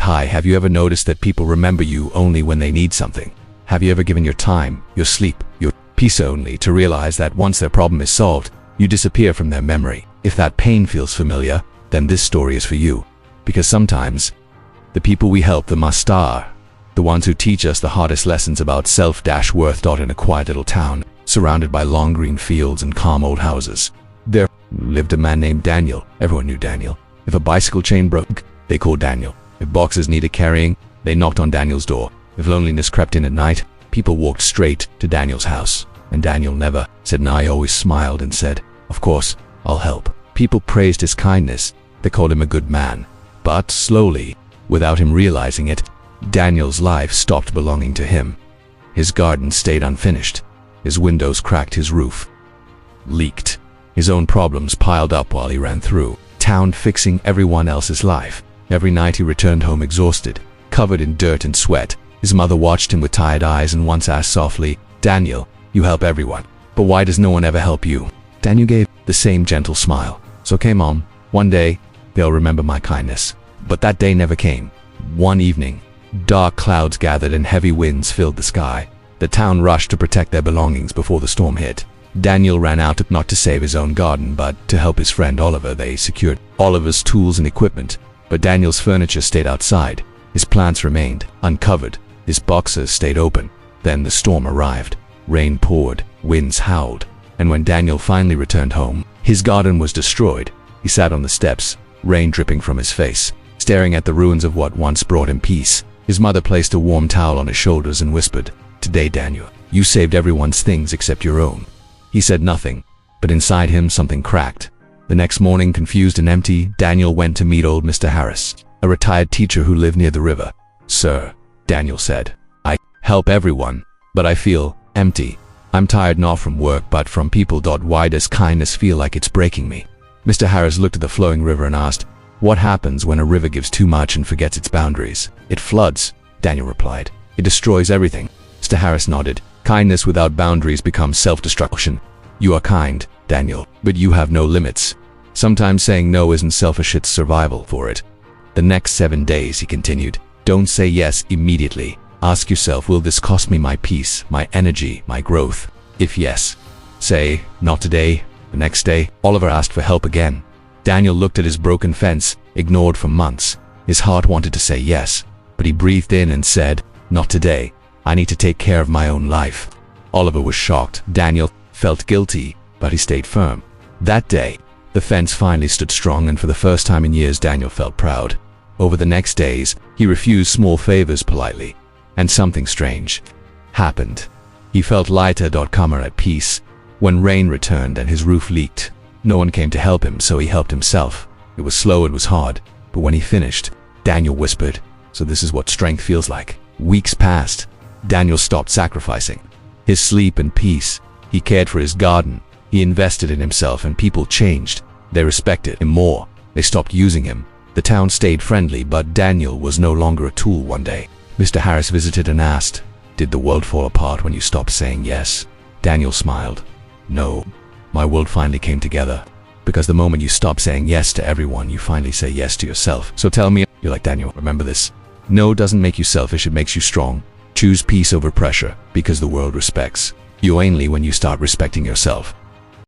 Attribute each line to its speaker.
Speaker 1: Hi, have you ever noticed that people remember you only when they need something? Have you ever given your time, your sleep, your peace only to realize that once their problem is solved, you disappear from their memory? If that pain feels familiar, then this story is for you. Because sometimes, the people we help the most are the ones who teach us the hardest lessons about self-worth. In a quiet little town, surrounded by long green fields and calm old houses, there lived a man named Daniel. Everyone knew Daniel. If a bicycle chain broke, they called Daniel. If boxes needed carrying, they knocked on Daniel's door. If loneliness crept in at night, people walked straight to Daniel's house. And Daniel never said no, he always smiled and said, "Of course, I'll help." People praised his kindness. They called him a good man. But slowly, without him realizing it, Daniel's life stopped belonging to him. His garden stayed unfinished. His windows cracked, his roof leaked. His own problems piled up while he ran through town fixing everyone else's life. Every night he returned home exhausted, covered in dirt and sweat. His mother watched him with tired eyes and once asked softly, "Daniel, you help everyone, but why does no one ever help you?" Daniel gave the same gentle smile. "It's okay, Mom. One day, they'll remember my kindness." But that day never came. One evening, dark clouds gathered and heavy winds filled the sky. The town rushed to protect their belongings before the storm hit. Daniel ran out not to save his own garden, but to help his friend Oliver. They secured Oliver's tools and equipment, but Daniel's furniture stayed outside. His plants remained uncovered. His boxes stayed open. Then the storm arrived. Rain poured, winds howled, and when Daniel finally returned home, his garden was destroyed. He sat on the steps, rain dripping from his face, staring at the ruins of what once brought him peace. His mother placed a warm towel on his shoulders and whispered, "Today, Daniel, you saved everyone's things except your own." He said nothing, but inside him something cracked. The next morning, confused and empty, Daniel went to meet old Mr. Harris, a retired teacher who lived near the river. "Sir," Daniel said, "I help everyone, but I feel empty. I'm tired not from work but from people. Why does kindness feel like it's breaking me?" Mr. Harris looked at the flowing river and asked, "What happens when a river gives too much and forgets its boundaries?" "It floods," Daniel replied. "It destroys everything." Mr. Harris nodded. "Kindness without boundaries becomes self-destruction. You are kind, Daniel, but you have no limits. Sometimes saying no isn't selfish, it's survival for it." The next 7 days, he continued, don't say yes immediately. Ask yourself, will this cost me my peace, my energy, my growth? If yes, say, not today. The next day, Oliver asked for help again. Daniel looked at his broken fence, ignored for months. His heart wanted to say yes, but he breathed in and said, "Not today. I need to take care of my own life." Oliver was shocked. Daniel felt guilty, but he stayed firm. That day, the fence finally stood strong, and for the first time in years, Daniel felt proud. Over the next days, he refused small favors politely, and something strange happened. He felt lighter, calmer, at peace. When rain returned and his roof leaked, no one came to help him, so he helped himself. It was slow, it was hard, but when he finished, Daniel whispered, "So this is what strength feels like." Weeks passed. Daniel stopped sacrificing his sleep and peace. He cared for his garden. He invested in himself, and people changed. They respected him more. They stopped using him. The town stayed friendly, but Daniel was no longer a tool. One day, Mr. Harris visited and asked, "Did the world fall apart when you stopped saying yes?" Daniel smiled. "No, my world finally came together. Because the moment you stop saying yes to everyone, you finally say yes to yourself." So tell me, you're like Daniel, remember this. No doesn't make you selfish, it makes you strong. Choose peace over pressure, because the world respects you only when you start respecting yourself.